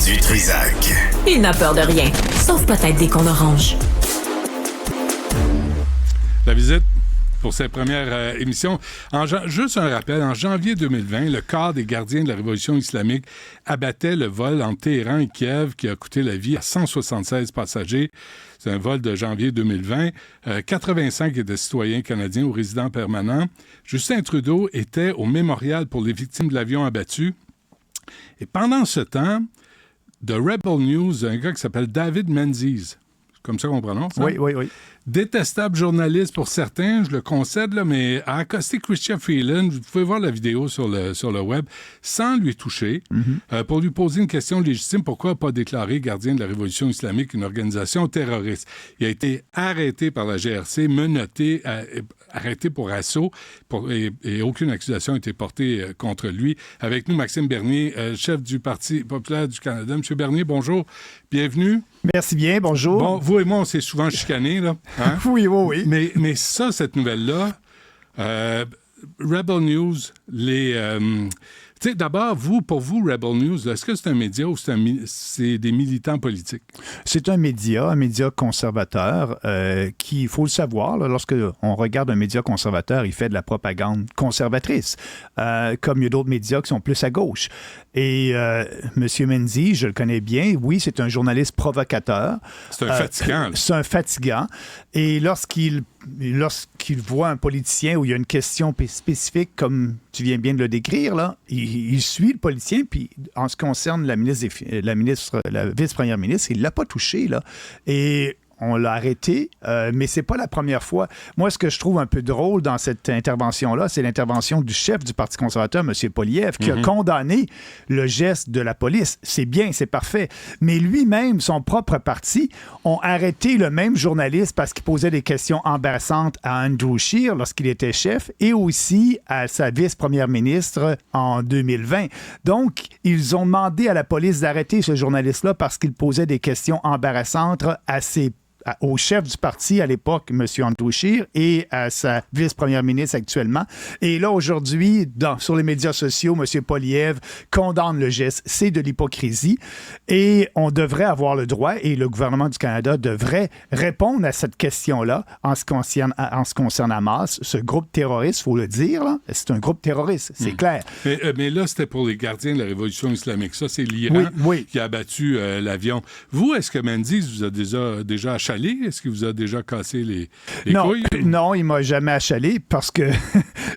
Du Trizac. Il n'a peur de rien, sauf peut-être des qu'on orange. La visite pour cette première émission. Juste un rappel, en janvier 2020, le corps des gardiens de la révolution islamique abattait le vol entre Téhéran et Kiev qui a coûté la vie à 176 passagers. C'est un vol de janvier 2020. 85 étaient citoyens canadiens ou résidents permanents. Justin Trudeau était au mémorial pour les victimes de l'avion abattu. Et pendant ce temps, de Rebel News, un gars qui s'appelle David Menzies, comme ça qu'on prononce. Hein? Oui. Détestable journaliste pour certains, je le concède, là, mais a accosté Chrystia Freeland, vous pouvez voir la vidéo sur le web, sans lui toucher, pour lui poser une question légitime, pourquoi pas déclarer gardien de la révolution islamique une organisation terroriste. Il a été arrêté par la GRC, menotté, arrêté pour assaut, et aucune accusation n'a été portée contre lui. Avec nous, Maxime Bernier, chef du Parti populaire du Canada. Monsieur Bernier, bonjour, bienvenue. Merci bien, bonjour. Bon, vous et moi, on s'est souvent chicanés, là. Hein? Oui. Mais ça, cette nouvelle-là, Rebel News, tu sais, d'abord, pour vous, Rebel News, est-ce que c'est un média ou c'est des militants politiques? C'est un média conservateur qui, il faut le savoir, là, lorsque on regarde un média conservateur, il fait de la propagande conservatrice, comme il y a d'autres médias qui sont plus à gauche. Et M. Menzies, je le connais bien, oui, c'est un journaliste provocateur. C'est un fatigant. C'est un fatigant. Et lorsqu'il voit un politicien où il y a une question spécifique, comme tu viens bien de le décrire, là, il suit le politicien, puis en ce qui concerne la vice-première ministre, il ne l'a pas touché, là. Et on l'a arrêté, mais c'est pas la première fois. Moi, ce que je trouve un peu drôle dans cette intervention-là, c'est l'intervention du chef du Parti conservateur, M. Poilievre, qui a condamné le geste de la police. C'est bien, c'est parfait. Mais lui-même, son propre parti, ont arrêté le même journaliste parce qu'il posait des questions embarrassantes à Andrew Scheer lorsqu'il était chef et aussi à sa vice-première ministre en 2020. Donc, ils ont demandé à la police d'arrêter ce journaliste-là parce qu'il posait des questions embarrassantes au chef du parti à l'époque, M. Andrew Scheer, et à sa vice-première ministre actuellement. Et là, aujourd'hui, sur les médias sociaux, M. Poilievre condamne le geste. C'est de l'hypocrisie. Et on devrait avoir le droit, et le gouvernement du Canada devrait répondre à cette question-là en ce qui concerne Hamas. Ce groupe terroriste, il faut le dire, là, c'est un groupe terroriste, c'est clair. Mais là, c'était pour les gardiens de la révolution islamique. Ça, c'est l'Iran qui a abattu l'avion. Vous, est-ce que Menzies vous a déjà achalé? Est-ce qu'il vous a déjà cassé les couilles? Non, il ne m'a jamais achalé parce que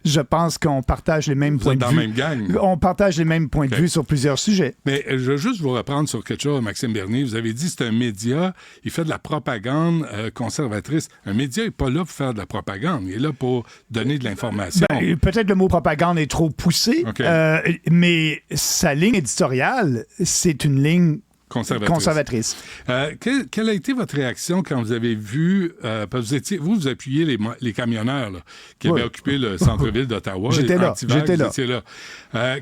je pense qu'on partage les mêmes points de vue. Vous êtes dans la même gang. On partage les mêmes points de vue sur plusieurs sujets. Mais je veux juste vous reprendre sur quelque chose, Maxime Bernier. Vous avez dit que c'est un média, il fait de la propagande conservatrice. Un média n'est pas là pour faire de la propagande. Il est là pour donner de l'information. Peut-être le mot propagande est trop poussé, mais sa ligne éditoriale, c'est une ligne conservatrice. Quelle a été votre réaction quand vous avez vu... parce que vous appuyez les camionneurs là, qui avaient occupé le centre-ville d'Ottawa. J'étais là.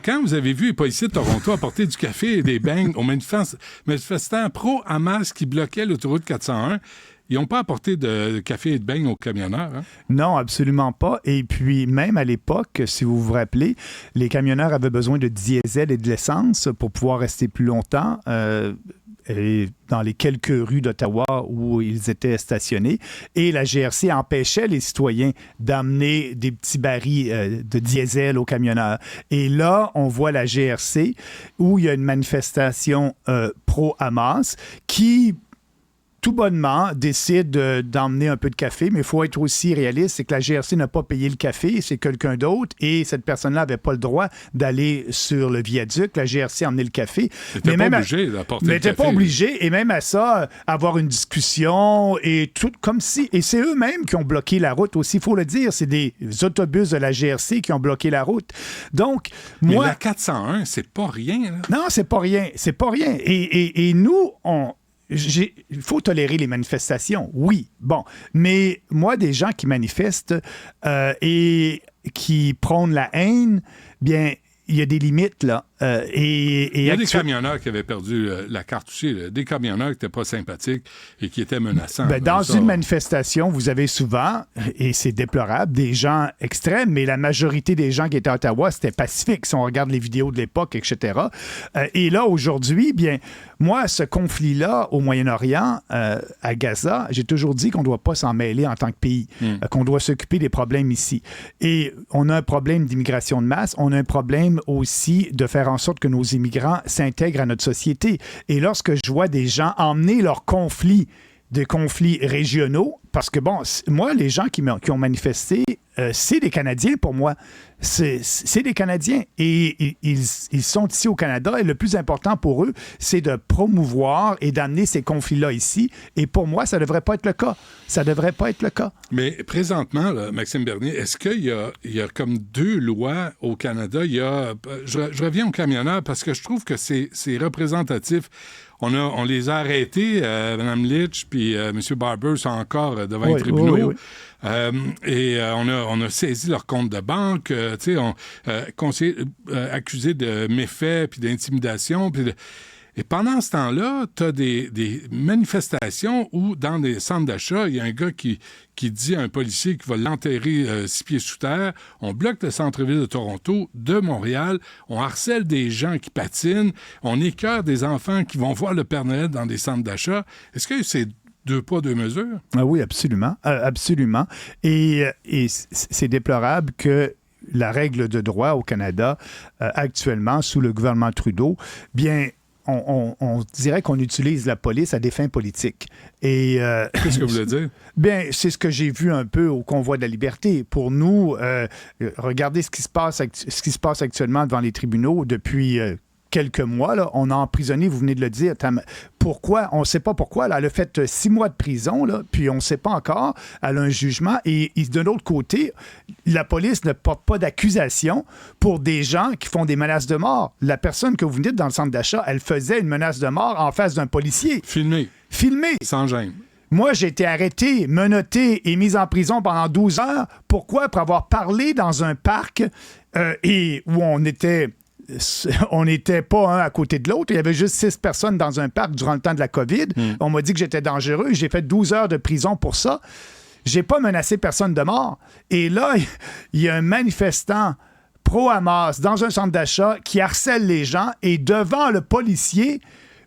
Quand vous avez vu les policiers de Toronto apporter du café et des beignes aux manifestants pro-Hamas qui bloquaient l'autoroute 401, ils n'ont pas apporté de café et de beignes aux camionneurs. Hein? Non, absolument pas. Et puis, même à l'époque, si vous vous rappelez, les camionneurs avaient besoin de diesel et de l'essence pour pouvoir rester plus longtemps dans les quelques rues d'Ottawa où ils étaient stationnés. Et la GRC empêchait les citoyens d'amener des petits barils de diesel aux camionneurs. Et là, on voit la GRC où il y a une manifestation pro-Hamas qui tout bonnement, décide d'emmener un peu de café, mais il faut être aussi réaliste, c'est que la GRC n'a pas payé le café, c'est quelqu'un d'autre, et cette personne-là n'avait pas le droit d'aller sur le viaduc. La GRC a emmené le café. N'était pas obligé d'apporter le café. N'était pas obligé, et même à ça, avoir une discussion, et tout comme si... Et c'est eux-mêmes qui ont bloqué la route aussi, il faut le dire, c'est des autobus de la GRC qui ont bloqué la route. Donc, moi... Mais la 401, c'est pas rien, là. Non, c'est pas rien, c'est pas rien. Et nous, il faut tolérer les manifestations, oui, bon. Mais moi, des gens qui manifestent et qui prônent la haine, bien, il y a des limites, là. Il y a des camionneurs qui avaient perdu la carte aussi, là. Des camionneurs qui n'étaient pas sympathiques et qui étaient menaçants. Dans une manifestation, vous avez souvent, et c'est déplorable, des gens extrêmes, mais la majorité des gens qui étaient à Ottawa, c'était pacifique, si on regarde les vidéos de l'époque, etc. Et là, aujourd'hui, bien, moi, ce conflit-là au Moyen-Orient, à Gaza, j'ai toujours dit qu'on ne doit pas s'en mêler en tant que pays, qu'on doit s'occuper des problèmes ici. Et on a un problème d'immigration de masse, on a un problème aussi de faire en sorte que nos immigrants s'intègrent à notre société. Et lorsque je vois des gens emmener leurs conflits, des conflits régionaux, parce que, bon, moi, les gens qui ont manifesté, c'est des Canadiens pour moi. C'est des Canadiens. Et ils sont ici au Canada et le plus important pour eux, c'est de promouvoir et d'amener ces conflits-là ici. Et pour moi, ça ne devrait pas être le cas. Ça ne devrait pas être le cas. Mais présentement, là, Maxime Bernier, est-ce qu'il y a comme 2 lois au Canada? Je reviens aux camionneurs parce que je trouve que c'est représentatif. On les a arrêtés, Mme Litch puis M. Barber sont encore devant les tribunaux. Et on a saisi leur compte de banque, accusés de méfaits puis d'intimidation. Et pendant ce temps-là, tu as des manifestations où, dans des centres d'achat, il y a un gars qui dit à un policier qu'il va l'enterrer 6 pieds sous terre. On bloque le centre-ville de Toronto, de Montréal. On harcèle des gens qui patinent. On écœure des enfants qui vont voir le Père Noël dans des centres d'achat. Est-ce que c'est 2 poids, 2 mesures? Ah oui, absolument. Absolument. Et c'est déplorable que la règle de droit au Canada, actuellement, sous le gouvernement Trudeau, bien, on dirait qu'on utilise la police à des fins politiques. Et qu'est-ce que vous voulez dire? Bien, c'est ce que j'ai vu un peu au Convoi de la liberté. Pour nous, regardez ce qui se passe actuellement devant les tribunaux depuis quelques mois. Là, on a emprisonné, vous venez de le dire. Pourquoi? On ne sait pas pourquoi. Là, elle a fait 6 mois de prison, là, puis on ne sait pas encore. Elle a un jugement. Et de l'autre côté, la police ne porte pas d'accusation pour des gens qui font des menaces de mort. La personne que vous dites dans le centre d'achat, elle faisait une menace de mort en face d'un policier. Filmé. Sans gêne. Moi, j'ai été arrêté, menotté et mis en prison pendant 12 heures. Pourquoi? Pour avoir parlé dans un parc et où on n'était pas un à côté de l'autre. Il y avait juste 6 personnes dans un parc durant le temps de la COVID. On m'a dit que j'étais dangereux. J'ai fait 12 heures de prison pour ça. J'ai pas menacé personne de mort. Et là, il y a un manifestant pro-Hamas dans un centre d'achat qui harcèle les gens et devant le policier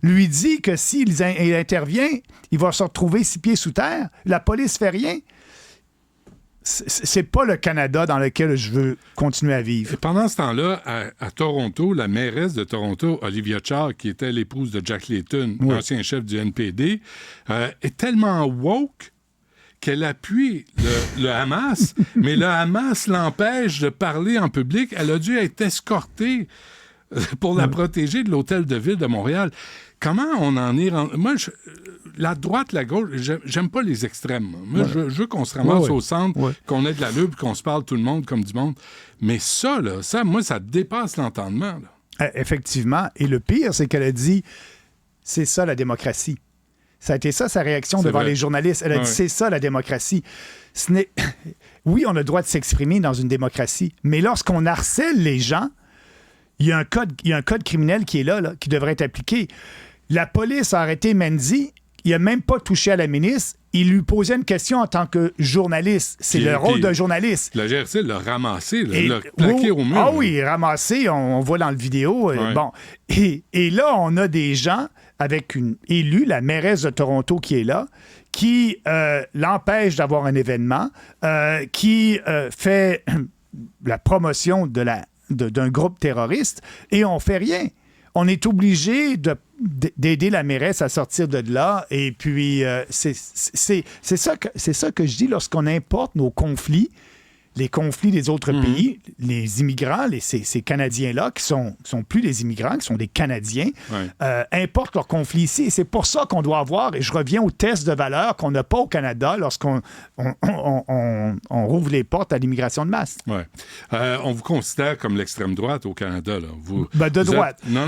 lui dit que s'il intervient, il va se retrouver 6 pieds sous terre. La police fait rien. C'est pas le Canada dans lequel je veux continuer à vivre. Et pendant ce temps-là, à Toronto, la mairesse de Toronto, Olivia Chow, qui était l'épouse de Jack Layton, l'ancien chef du NPD, est tellement woke qu'elle appuie le Hamas, mais le Hamas l'empêche de parler en public. Elle a dû être escortée pour la protéger de l'hôtel de ville de Montréal. Comment on en est rendu? Moi, la droite, la gauche, j'aime pas les extrêmes. Moi, je veux qu'on se ramasse au centre, qu'on ait de la lutte, qu'on se parle tout le monde comme du monde. Mais ça, moi, ça dépasse l'entendement. Effectivement. Et le pire, c'est qu'elle a dit, c'est ça la démocratie. Ça a été ça, sa réaction devant les journalistes. Elle a dit, c'est ça la démocratie. Oui, on a le droit de s'exprimer dans une démocratie, mais lorsqu'on harcèle les gens, il y a un code criminel qui est là, qui devrait être appliqué. La police a arrêté Mendy. Il n'a même pas touché à la ministre. Il lui posait une question en tant que journaliste. C'est le rôle d'un journaliste. La GRC l'a ramassé, l'a plaqué au mur. Ah oui, ramassé, on voit dans le vidéo. Bon. Et là, on a des gens avec une élue, la mairesse de Toronto qui est là, qui l'empêche d'avoir un événement, qui fait la promotion d'un groupe terroriste, et on fait rien. On est obligé d'aider la mairesse à sortir de là. Et puis, c'est ça que je dis lorsqu'on importe nos conflits, les conflits des autres pays, les immigrants, ces Canadiens-là, qui sont plus des immigrants, qui sont des Canadiens, importent leurs conflits ici. Et c'est pour ça qu'on doit avoir, et je reviens au test de valeur qu'on n'a pas au Canada lorsqu'on on rouvre les portes à l'immigration de masse. Ouais. On vous considère comme l'extrême droite au Canada, là. De droite. Non,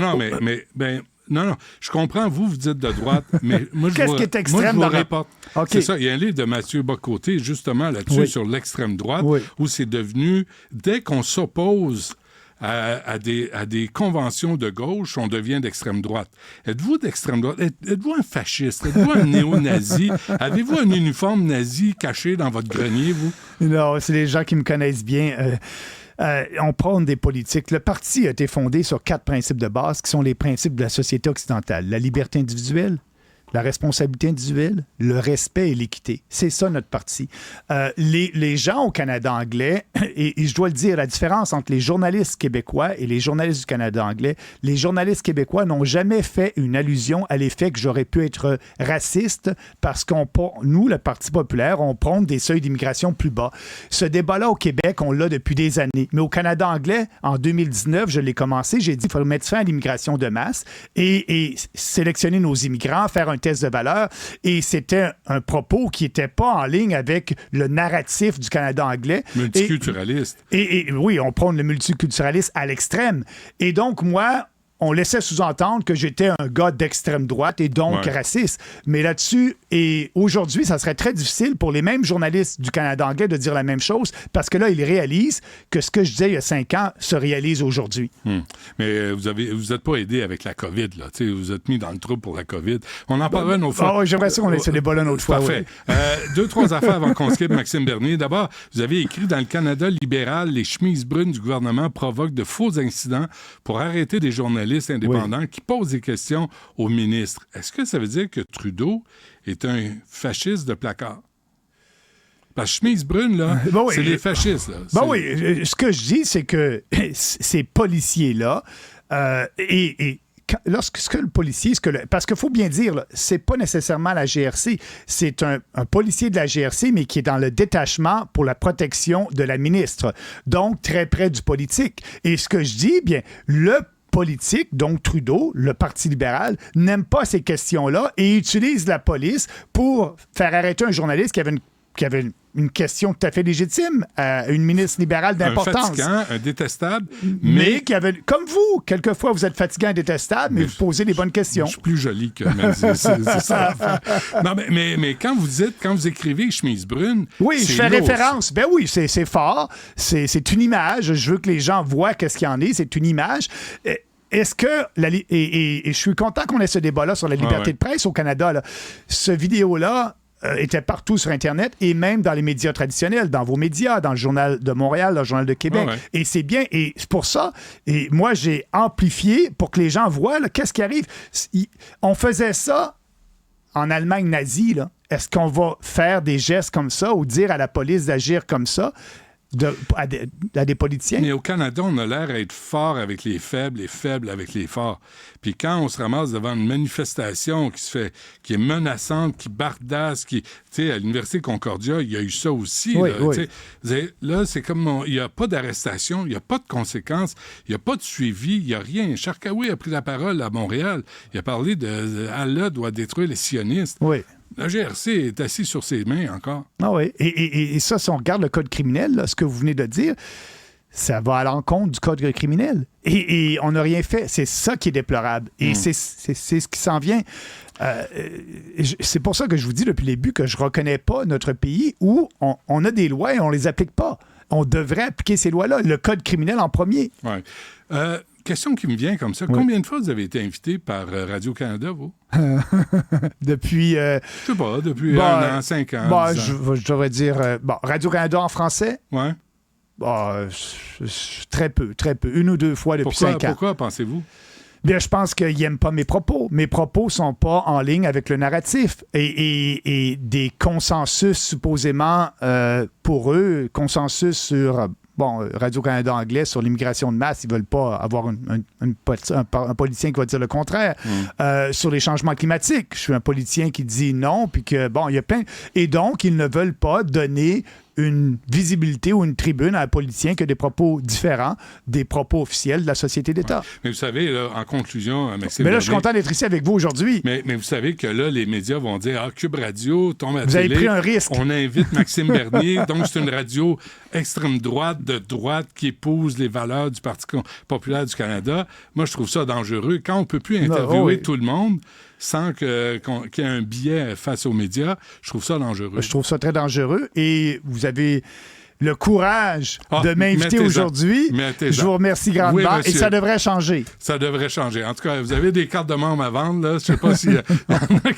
non, je comprends, vous dites de droite, mais moi, Qu'est-ce qui est extrême dans rapporte. Okay. C'est ça, il y a un livre de Mathieu Bocoté, justement, là-dessus, sur l'extrême droite, où c'est devenu, dès qu'on s'oppose à des conventions de gauche, on devient d'extrême droite. Êtes-vous d'extrême droite? Êtes-vous un fasciste? Êtes-vous un néo-nazi? Avez-vous un uniforme nazi caché dans votre grenier, vous? Non, c'est les gens qui me connaissent bien. On prône des politiques. Le parti a été fondé sur 4 principes de base qui sont les principes de la société occidentale. La liberté individuelle, la responsabilité individuelle, le respect et l'équité. C'est ça, notre parti. Les gens au Canada anglais, et je dois le dire, la différence entre les journalistes québécois et les journalistes du Canada anglais, les journalistes québécois n'ont jamais fait une allusion à l'effet que j'aurais pu être raciste parce nous, le Parti populaire, on prône des seuils d'immigration plus bas. Ce débat-là au Québec, on l'a depuis des années. Mais au Canada anglais, en 2019, je l'ai commencé, j'ai dit qu'il fallait mettre fin à l'immigration de masse et sélectionner nos immigrants, faire un test de valeur, et c'était un propos qui n'était pas en ligne avec le narratif du Canada anglais. Multiculturaliste. Et oui, on prône le multiculturalisme à l'extrême. Et donc, moi, on laissait sous-entendre que j'étais un gars d'extrême droite et donc raciste. Mais là-dessus, et aujourd'hui, ça serait très difficile pour les mêmes journalistes du Canada anglais de dire la même chose parce que là, ils réalisent que ce que je disais il y a 5 ans se réalise aujourd'hui. Mais vous n'êtes pas aidé avec la COVID, là. Vous êtes mis dans le trou pour la COVID. On en parlera une autre fois. J'aimerais ça qu'on ait ce débat-là une autre fois. Parfait. 2-3 affaires avant qu'on se quitte, Maxime Bernier. D'abord, vous avez écrit dans le Canada libéral, les chemises brunes du gouvernement provoquent de faux incidents pour arrêter des journalistes indépendants qui posent des questions au ministre. Est-ce que ça veut dire que Trudeau est un fasciste de placard? Parce que chemise brune, là, c'est les fascistes. Là. Ce que je dis, c'est que ces policiers-là, lorsque le policier, parce qu'il faut bien dire, là, c'est pas nécessairement la GRC, c'est un policier de la GRC, mais qui est dans le détachement pour la protection de la ministre, donc très près du politique. Et ce que je dis, bien, le politique, donc Trudeau, le Parti libéral, n'aime pas ces questions-là et utilise la police pour faire arrêter un journaliste qui avait une question tout à fait légitime à une ministre libérale d'importance. Un fatigant, un détestable, mais qui avait, comme vous, quelquefois vous êtes fatigant et détestable, mais vous posez les bonnes questions. Je suis plus joli que c'est ça. Non, mais quand vous écrivez chemise brune, oui, je fais référence. Ben oui, c'est fort. C'est une image. Je veux que les gens voient qu'est-ce qu'il y en est. C'est une image. Est-ce que... Et je suis content qu'on ait ce débat-là sur la liberté de presse au Canada. Là. Ce vidéo-là était partout sur Internet et même dans les médias traditionnels, dans vos médias, dans le Journal de Montréal, dans le Journal de Québec. Et c'est bien. Et c'est pour ça. Et moi, j'ai amplifié pour que les gens voient là, qu'est-ce qui arrive. On faisait ça en Allemagne nazie. Là. Est-ce qu'on va faire des gestes comme ça ou dire à la police d'agir comme ça? À des politiciens. Mais au Canada, on a l'air d'être fort avec les faibles et faible avec les forts. Puis quand on se ramasse devant une manifestation qui est menaçante, qui bardasse, tu sais, à l'Université Concordia, il y a eu ça aussi. Oui, là, c'est comme... Il n'y a pas d'arrestation, il n'y a pas de conséquences, il n'y a pas de suivi, il n'y a rien. Charkaoui a pris la parole à Montréal. Il a parlé de Allah doit détruire les sionistes. Oui. La GRC est assise sur ses mains encore. Ah oui. Et ça, si on regarde le code criminel, là, ce que vous venez de dire, ça va à l'encontre du code criminel. Et on n'a rien fait. C'est ça qui est déplorable. Et c'est ce qui s'en vient. C'est pour ça que je vous dis depuis le début que je ne reconnais pas notre pays où on a des lois et on ne les applique pas. On devrait appliquer ces lois-là. Le code criminel en premier. Oui. Question qui me vient comme ça. Oui. Combien de fois vous avez été invité par Radio-Canada, vous? Depuis... je sais pas, depuis 1 an, 5 ans. Je devrais dire... Radio-Canada en français? Oui. Très peu. 1 ou 2 fois depuis 5 ans. Pourquoi, pensez-vous? Bien, je pense qu'ils n'aiment pas mes propos. Mes propos ne sont pas en ligne avec le narratif. Et des consensus, supposément, pour eux, consensus sur... Radio-Canada anglais, sur l'immigration de masse, ils ne veulent pas avoir un politicien qui va dire le contraire. Sur les changements climatiques, je suis un politicien qui dit non, puis que, il y a plein... Et donc, ils ne veulent pas donner une visibilité ou une tribune à un politicien qui a des propos différents des propos officiels de la société d'État. Ouais. Mais vous savez, là, en conclusion, Maxime... Mais là, je suis content d'être ici avec vous aujourd'hui. Mais vous savez que là, les médias vont dire « Cube Radio tombe à la télé. Vous avez pris un risque. On invite Maxime Bernier. » Donc, c'est une radio extrême droite, de droite, qui épouse les valeurs du Parti populaire du Canada. Moi, je trouve ça dangereux. Quand on ne peut plus interviewer tout le monde sans qu'il y ait un biais face aux médias, je trouve ça dangereux. Je trouve ça très dangereux. Et vous avez le courage de m'inviter mettez-en. aujourd'hui. Mettez-en. Je vous remercie grandement Oui, et monsieur. ça devrait changer. Ça devrait changer. En tout cas, vous avez des cartes de membre à vendre, là. Je ne sais pas s'il y en a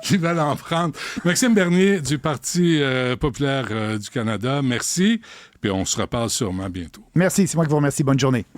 qui veulent en prendre. Maxime Bernier du Parti populaire du Canada, merci. Puis on se reparle sûrement bientôt. Merci, c'est moi qui vous remercie. Bonne journée.